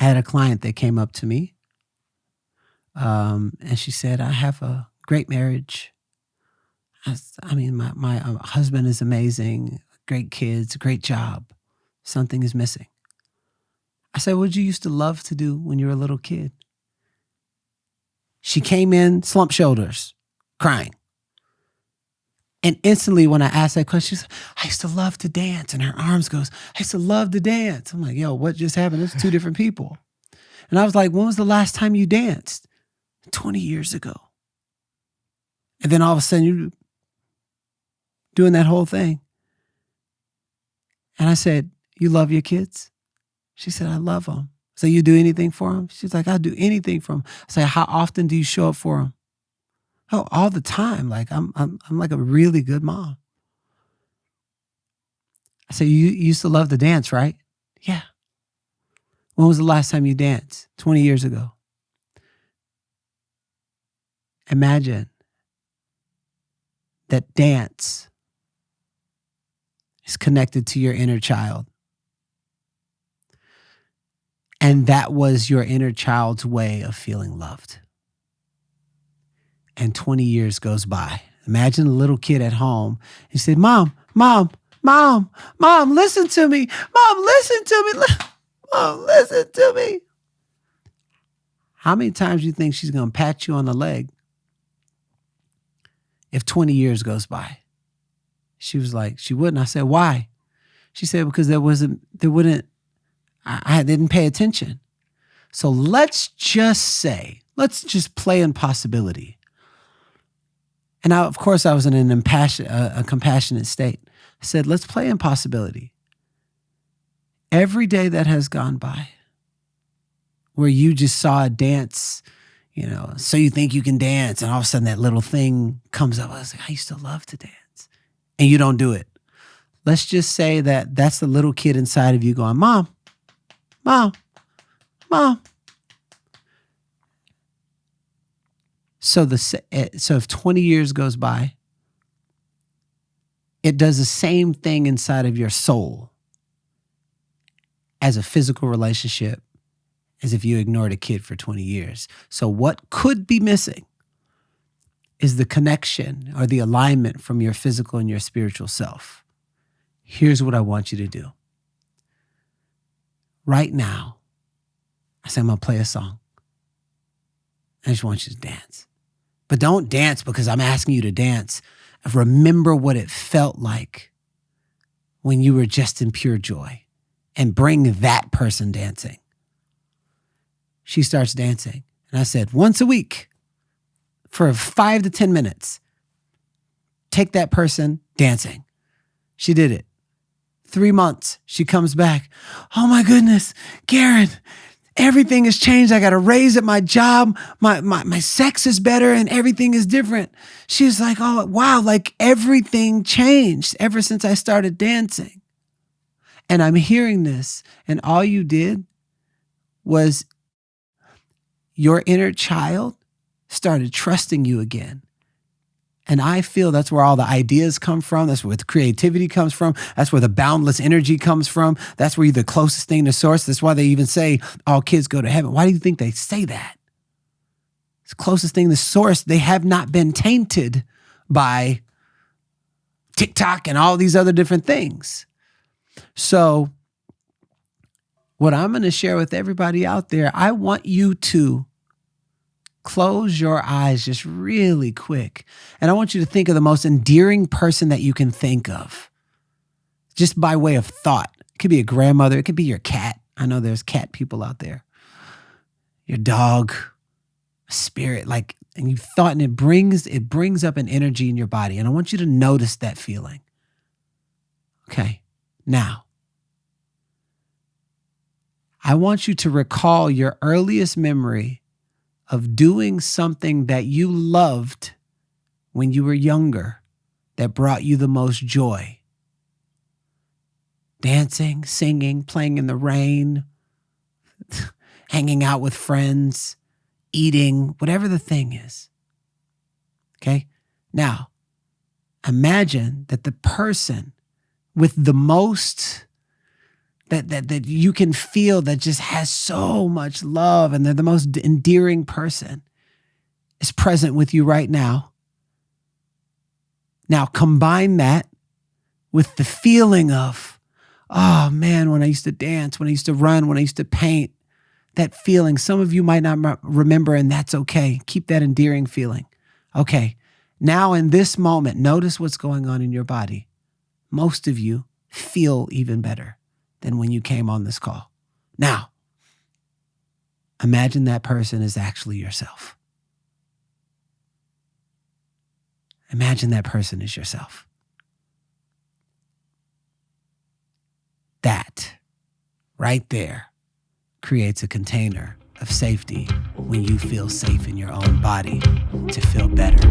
I had a client that came up to me, and she said, I have a great marriage. My husband is amazing, great kids, great job. Something is missing. I said, what did you used to love to do when you were a little kid? She came in, slumped shoulders, crying. And instantly when I asked that question, she said, I used to love to dance. And her arms goes, I used to love to dance. I'm like, yo, what just happened? It's two different people. And I was like, when was the last time you danced? 20 years ago. And then all of a sudden you're doing that whole thing. And I said, you love your kids? She said, I love them. So you do anything for them? She's like, I'll do anything for them. I said, how often do you show up for them? Oh, all the time. Like I'm like a really good mom. I said, you used to love to dance, right? Yeah. When was the last time you danced? 20 years ago. Imagine that dance is connected to your inner child. And that was your inner child's way of feeling loved. And 20 years goes by. Imagine a little kid at home. He said, Mom, listen to me. Mom, listen to me. Mom, listen to me. How many times do you think she's going to pat you on the leg if 20 years goes by? She was like, she wouldn't. I said, why? She said, because I didn't pay attention. So let's just play in possibility. And of course I was in a compassionate state. I said, let's play in possibility. Every day that has gone by where you just saw a dance, so you think you can dance, and all of a sudden that little thing comes up. I was like, I used to love to dance. And you don't do it. Let's just say that that's the little kid inside of you going, Mom. So if 20 years goes by, it does the same thing inside of your soul as a physical relationship as if you ignored a kid for 20 years. So what could be missing is the connection or the alignment from your physical and your spiritual self. Here's what I want you to do. Right now, I say I'm going to play a song. I just want you to dance. But don't dance because I'm asking you to dance. Remember what it felt like when you were just in pure joy, and bring that person dancing. She starts dancing. And I said, once a week for 5 to 10 minutes, take that person dancing. She did it. 3 months, she comes back. Oh my goodness, Garrain, everything has changed. I got a raise at my job. My sex is better and everything is different. She's like, oh, wow, like everything changed ever since I started dancing. And I'm hearing this, and all you did was your inner child started trusting you again. And I feel that's where all the ideas come from. That's where the creativity comes from. That's where the boundless energy comes from. That's where you're the closest thing to source. That's why they even say all kids go to heaven. Why do you think they say that? It's the closest thing to source. They have not been tainted by TikTok and all these other different things. So what I'm going to share with everybody out there, I want you to close your eyes just really quick. And I want you to think of the most endearing person that you can think of, just by way of thought. It could be a grandmother. It could be your cat. I know there's cat people out there. Your dog, spirit, and you thought, and it brings up an energy in your body. And I want you to notice that feeling. Okay. Now, I want you to recall your earliest memory of doing something that you loved when you were younger that brought you the most joy. Dancing, singing, playing in the rain, hanging out with friends, eating, whatever the thing is. Okay? Now, imagine that the person with the most that you can feel, that just has so much love, and they're the most endearing person, is present with you right now. Now combine that with the feeling of, oh man, when I used to dance, when I used to run, when I used to paint, that feeling. Some of you might not remember, and that's okay. Keep that endearing feeling. Okay, now in this moment, notice what's going on in your body. Most of you feel even better than when you came on this call. Now, imagine that person is actually yourself. Imagine that person is yourself. That right there creates a container of safety when you feel safe in your own body to feel better.